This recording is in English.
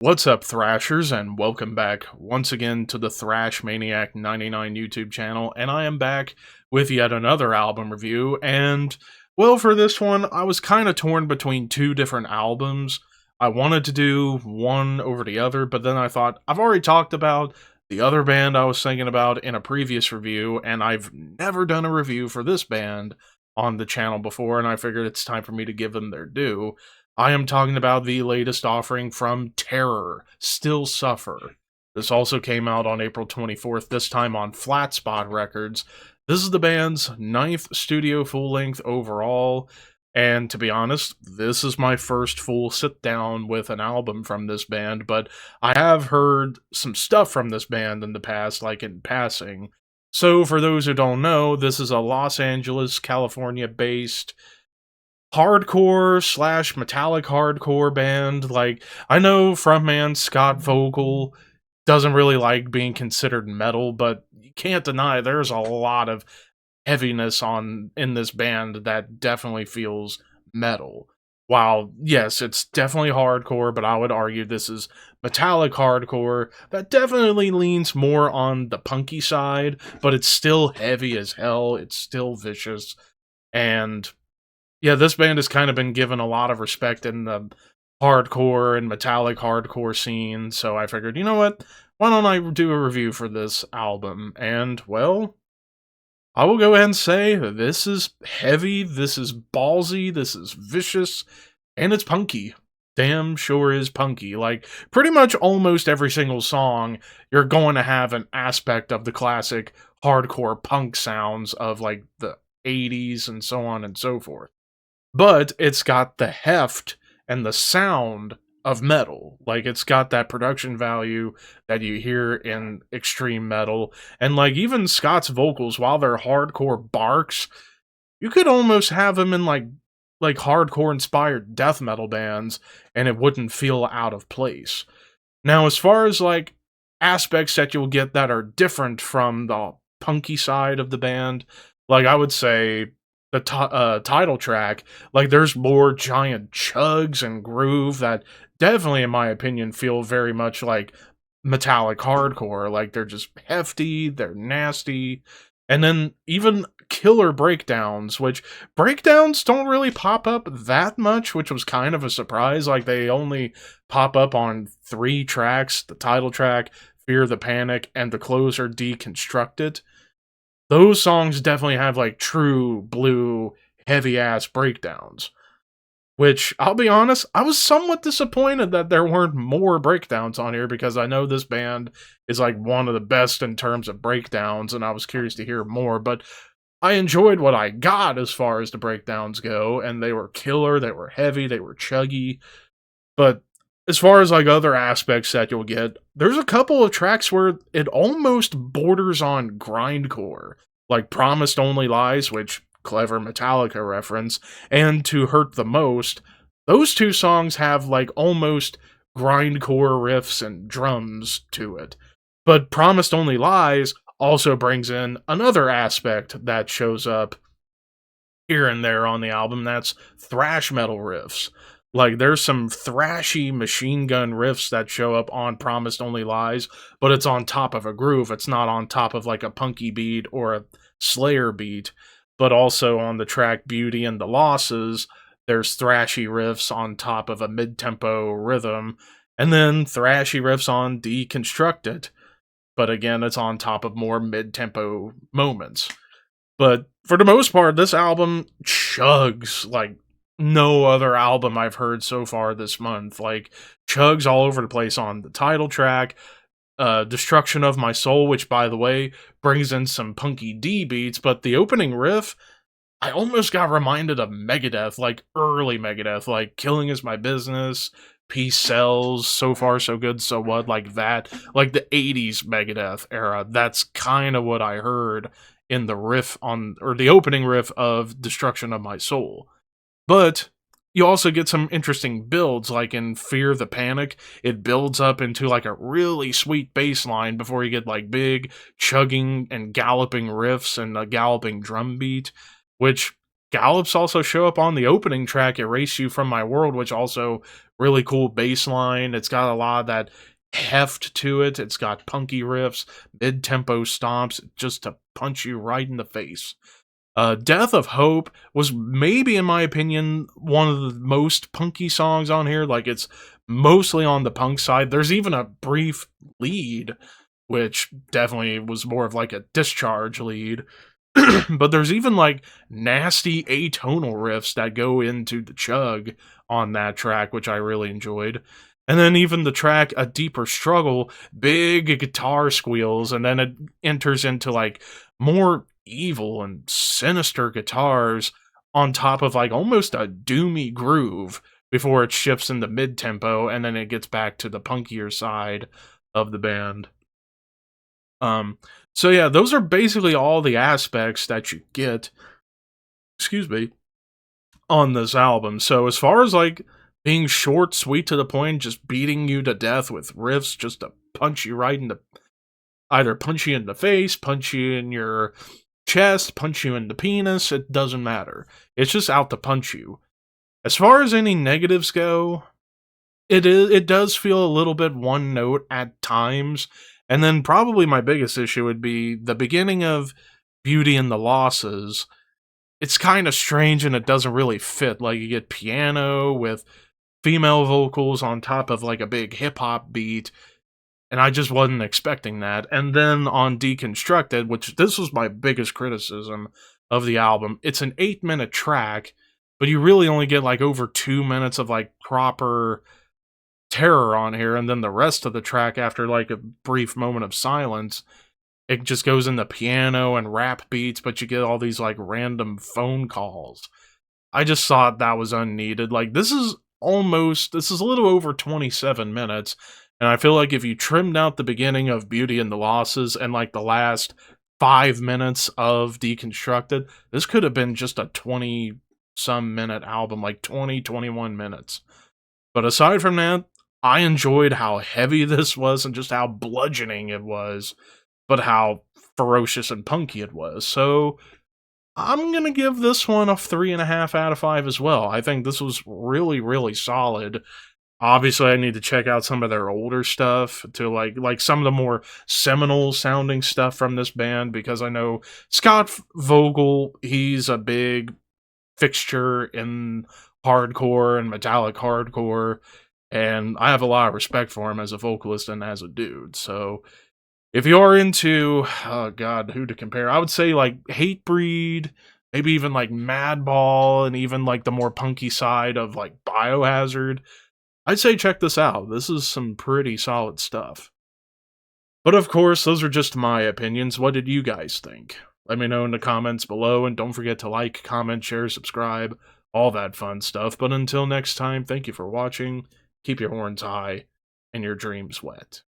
What's up, Thrashers, and welcome back once again to the Thrash Maniac 99 YouTube channel, and I am back with yet another album review, and, well, for this one, I was kind of torn between two different albums. I wanted to do one over the other, but then I thought, I've already talked about the other band I was thinking about in a previous review, and I've never done a review for this band on the channel before, and I figured it's time for me to give them their due. I am talking about the latest offering from Terror, Still Suffer. This also came out on April 24th, this time on Flat Spot Records. This is the band's ninth studio full-length overall, and to be honest, this is my first full sit-down with an album from this band, but I have heard some stuff from this band in the past, like in passing. So for those who don't know, this is a Los Angeles, California-based hardcore slash metallic hardcore band. Like, I know frontman Scott Vogel doesn't really like being considered metal, but you can't deny there's a lot of heaviness in this band that definitely feels metal. While, yes, it's definitely hardcore, but I would argue this is metallic hardcore that definitely leans more on the punky side, but it's still heavy as hell, it's still vicious, and yeah, this band has kind of been given a lot of respect in the hardcore and metallic hardcore scene, so I figured, you know what? Why don't I do a review for this album? And, well, I will go ahead and say this is heavy, this is ballsy, this is vicious, and it's punky. Damn sure is punky. Like, pretty much almost every single song, you're going to have an aspect of the classic hardcore punk sounds of, like, the 80s and so on and so forth. But it's got the heft and the sound of metal. Like, it's got that production value that you hear in extreme metal. And, like, even Scott's vocals, while they're hardcore barks, you could almost have them in, like hardcore-inspired death metal bands, and it wouldn't feel out of place. Now, as far as, like, aspects that you'll get that are different from the punky side of the band, like, I would say the title track, like, there's more giant chugs and groove that definitely, in my opinion, feel very much like metallic hardcore. Like, they're just hefty, they're nasty, and then even killer breakdowns, which breakdowns don't really pop up that much, which was kind of a surprise. Like, they only pop up on 3 tracks: the title track, Fear the Panic, and the closer, Deconstructed. Those songs definitely have, like, true blue, heavy-ass breakdowns. Which, I'll be honest, I was somewhat disappointed that there weren't more breakdowns on here, because I know this band is, like, one of the best in terms of breakdowns, and I was curious to hear more, but I enjoyed what I got as far as the breakdowns go, and they were killer, they were heavy, they were chuggy, but as far as, like, other aspects that you'll get, there's a couple of tracks where it almost borders on grindcore, like Promised Only Lies, which, clever Metallica reference, and To Hurt the Most. Those two songs have, like, almost grindcore riffs and drums to it. But Promised Only Lies also brings in another aspect that shows up here and there on the album, that's thrash metal riffs. Like, there's some thrashy machine gun riffs that show up on Promised Only Lies, but it's on top of a groove. It's not on top of, like, a punky beat or a Slayer beat. But also on the track Beauty and the Losses, there's thrashy riffs on top of a mid-tempo rhythm, and then thrashy riffs on Deconstructed. But again, it's on top of more mid-tempo moments. But for the most part, this album chugs like no other album I've heard so far this month. Like, chugs all over the place on the title track, Destruction of My Soul, which, by the way, brings in some punky D beats, but the opening riff, I almost got reminded of Megadeth, like early Megadeth, like Killing Is My Business, Peace Sells, So Far So Good So What, like that, like the 80s Megadeth era. That's kind of what I heard in the riff on, or the opening riff of Destruction of My Soul. But you also get some interesting builds, like in Fear the Panic. It builds up into, like, a really sweet bass line before you get, like, big chugging and galloping riffs and a galloping drum beat, which gallops also show up on the opening track, Erase You From My World, which also really cool bass line. It's got a lot of that heft to it. It's got punky riffs, mid-tempo stomps, just to punch you right in the face. Death of Hope was maybe, in my opinion, one of the most punky songs on here. Like, it's mostly on the punk side. There's even a brief lead, which definitely was more of like a discharge lead. But there's even like nasty atonal riffs that go into the chug on that track, which I really enjoyed. And then even the track A Deeper Struggle, big guitar squeals, and then it enters into like more evil and sinister guitars on top of like almost a doomy groove before it shifts into mid tempo and then it gets back to the punkier side of the band. Um, so yeah, those are basically all the aspects that you get, excuse me, on this album. So as far as like being short, sweet to the point, just beating you to death with riffs just to punch you right in the either punch you in the face, punch you in your chest, punch you in the penis, it doesn't matter. It's just out to punch you. As far as any negatives go, it does feel a little bit one note at times, and then probably my biggest issue would be the beginning of Beauty and the Losses. It's kind of strange and it doesn't really fit. Like, you get piano with female vocals on top of like a big hip hop beat, and I just wasn't expecting that. And then on Deconstructed, which this was my biggest criticism of the album, it's an 8-minute track, but you really only get like over 2 minutes of like proper terror on here, and then the rest of the track, after like a brief moment of silence, it just goes into piano and rap beats, but you get all these like random phone calls. I just thought that was unneeded. Like, this is a little over 27 minutes, and I feel like if you trimmed out the beginning of Beauty and the Losses and like the last 5 minutes of Deconstructed, this could have been just a 20 some minute album, like 21 minutes. But aside from that, I enjoyed how heavy this was and just how bludgeoning it was, but how ferocious and punky it was. So I'm gonna give this one a 3.5 out of 5 as well. I think this was really, really solid. Obviously, I need to check out some of their older stuff to like some of the more seminal sounding stuff from this band, because I know Scott Vogel, he's a big fixture in hardcore and metallic hardcore, and I have a lot of respect for him as a vocalist and as a dude. So if you're into, oh god, who to compare? I would say like Hatebreed, maybe even like Madball, and even like the more punky side of like Biohazard. I'd say check this out. This is some pretty solid stuff. But of course, those are just my opinions. What did you guys think? Let me know in the comments below, and don't forget to like, comment, share, subscribe, all that fun stuff. But until next time, thank you for watching, keep your horns high, and your dreams wet.